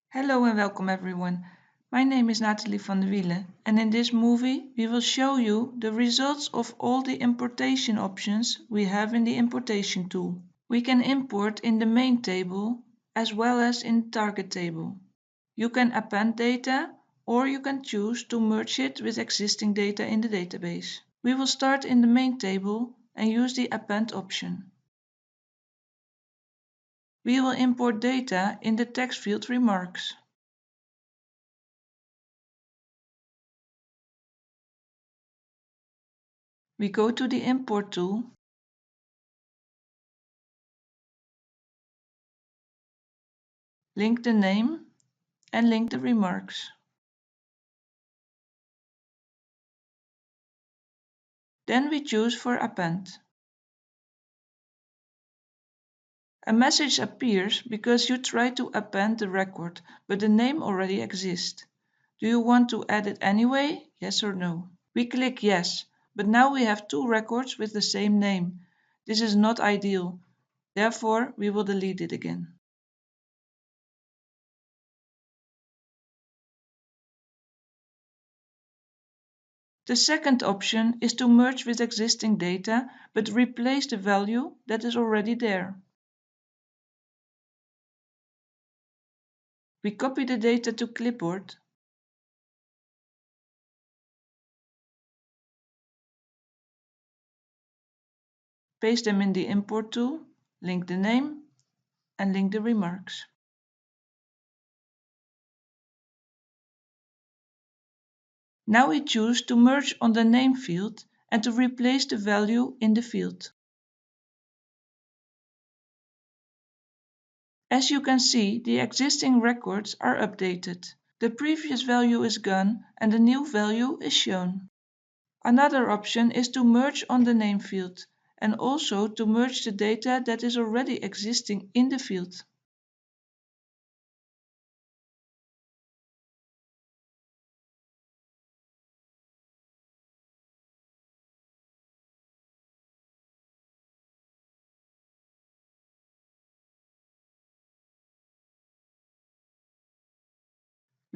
Hello and welcome everyone. My name is Nathalie van der Wielen and in this movie we will show you the results of all the importation options we have in the importation tool. We can import in the main table as well as in the target table. You can append data or you can choose to merge it with existing data in the database. We will start in the main table and use the append option. We will import data in the text field remarks. We go to the import tool, link the name and link the remarks. Then we choose for append. A message appears because you try to append the record, but the name already exists. Do you want to add it anyway? Yes or no? We click yes, but now we have two records with the same name. This is not ideal. Therefore, we will delete it again. The second option is to merge with existing data, but replace the value that is already there. We copy the data to clipboard. Paste them in the import tool, link the name, and link the remarks. Now we choose to merge on the name field and to replace the value in the field. As you can see, the existing records are updated. The previous value is gone and the new value is shown. Another option is to merge on the name field and also to merge the data that is already existing in the field.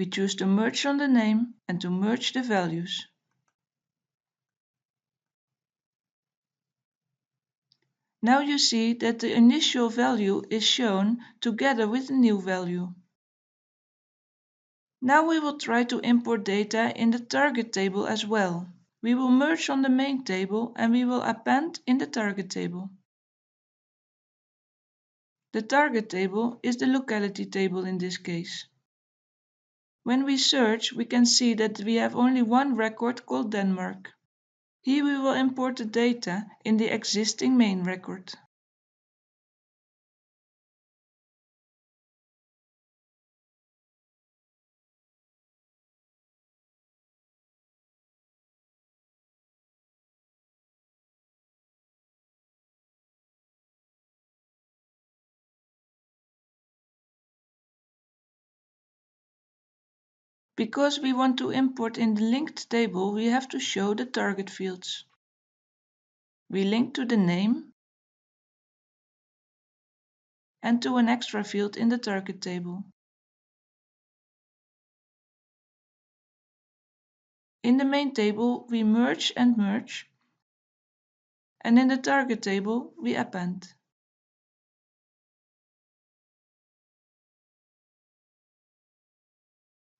We choose to merge on the name and to merge the values. Now you see that the initial value is shown together with the new value. Now we will try to import data in the target table as well. We will merge on the main table and we will append in the target table. The target table is the locality table in this case. When we search, we can see that we have only one record called Denmark. Here we will import the data in the existing main record. Because we want to import in the linked table, we have to show the target fields. We link to the name and to an extra field in the target table. In the main table, we merge, and in the target table, we append.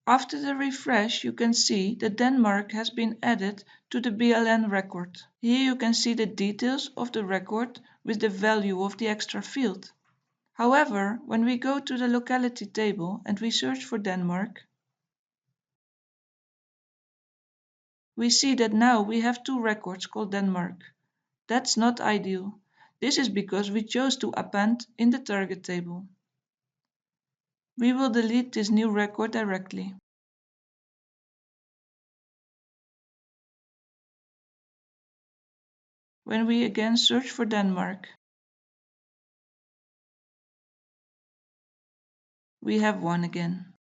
After the refresh, you can see that Denmark has been added to the BLN record. Here you can see the details of the record with the value of the extra field. However, when we go to the locality table and we search for Denmark, we see that now we have two records called Denmark. That's not ideal. This is because we chose to append in the target table. We will delete this new record directly. When we again search for Denmark, we have one again.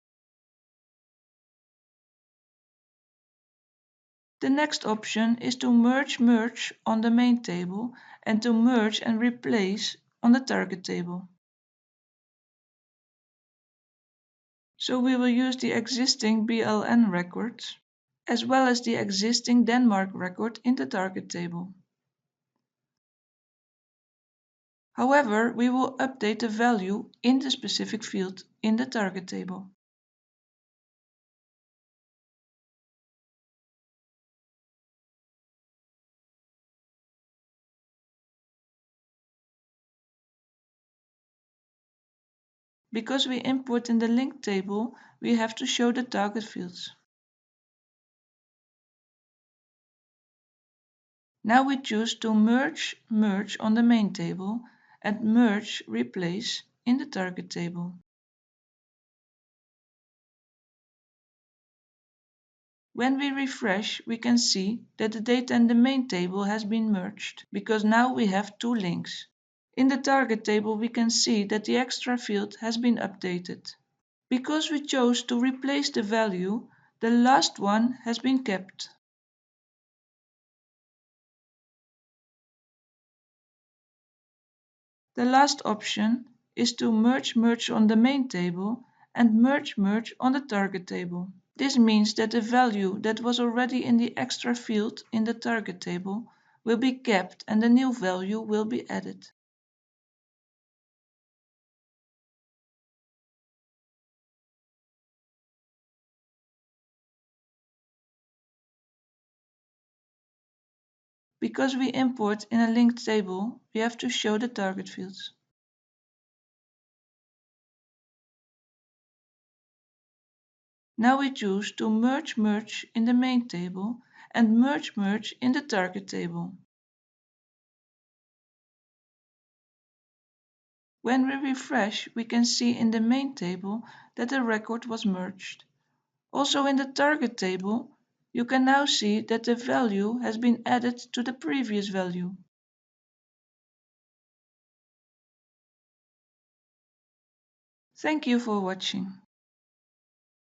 The next option is to merge on the main table and to merge and replace on the target table. So we will use the existing BLN records as well as the existing Denmark record in the target table. However, we will update the value in the specific field in the target table. Because we import in the linked table, we have to show the target fields. Now we choose to merge on the main table and merge replace in the target table. When we refresh, we can see that the data in the main table has been merged, because now we have two links. In the target table, we can see that the extra field has been updated. Because we chose to replace the value, the last one has been kept. The last option is to merge on the main table and merge on the target table. This means that the value that was already in the extra field in the target table will be kept and the new value will be added. Because we import in a linked table, we have to show the target fields. Now we choose to merge in the main table and merge in the target table. When we refresh, we can see in the main table that the record was merged. Also in the target table, you can now see that the value has been added to the previous value. Thank you for watching.